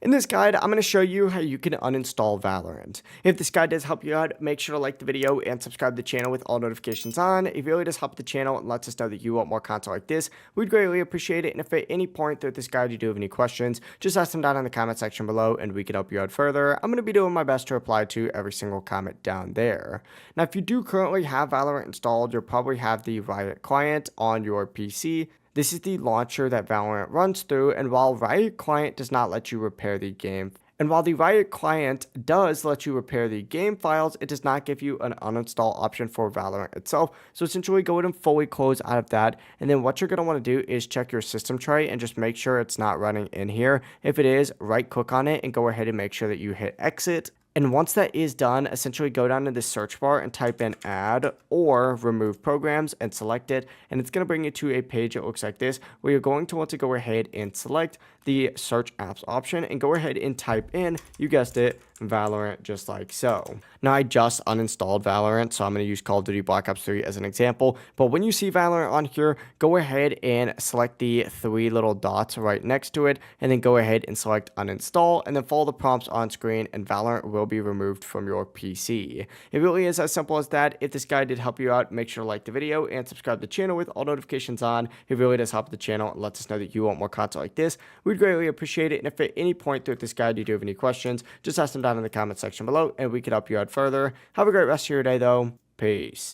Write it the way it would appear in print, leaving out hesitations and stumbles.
In this guide, I'm going to show you how you can uninstall Valorant. If this guide does help you out, make sure to like the video and subscribe to the channel with all notifications on. It really does help the channel and lets us know that you want more content like this. We'd greatly appreciate it, and if at any point throughout this guide you do have any questions, just ask them down in the comment section below and we can help you out further. I'm going to be doing my best to reply to every single comment down there. Now, if you do currently have Valorant installed, you'll probably have the Riot client on your PC. This is the launcher that Valorant runs through, and while Riot Client does not let you repair the game, and while the Riot Client does let you repair the game files, it does not give you an uninstall option for Valorant itself. So essentially go ahead and fully close out of that, and then what you're going to want to do is check your system tray and just make sure it's not running in here. If it is, right click on it and go ahead and make sure that you hit exit. And once that is done, essentially go down to the search bar and type in add or remove programs and select it. And it's going to bring you to a page that looks like this, where you're going to want to go ahead and select the search apps option and go ahead and type in, you guessed it, Valorant, just like so. Now, I just uninstalled Valorant, so I'm going to use Call of Duty Black Ops 3 as an example. But when you see Valorant on here, go ahead and select the three little dots right next to it, and then go ahead and select uninstall, and then follow the prompts on screen, and Valorant will be removed from your PC. It really is as simple as that. If this guide did help you out, make sure to like the video and subscribe to the channel with all notifications on. It really does help the channel and lets us know that you want more content like this. We'd greatly appreciate it, and if at any point throughout this guide you do have any questions, just ask them down in the comment section below and we can help you out further. Have a great rest of your day though. Peace.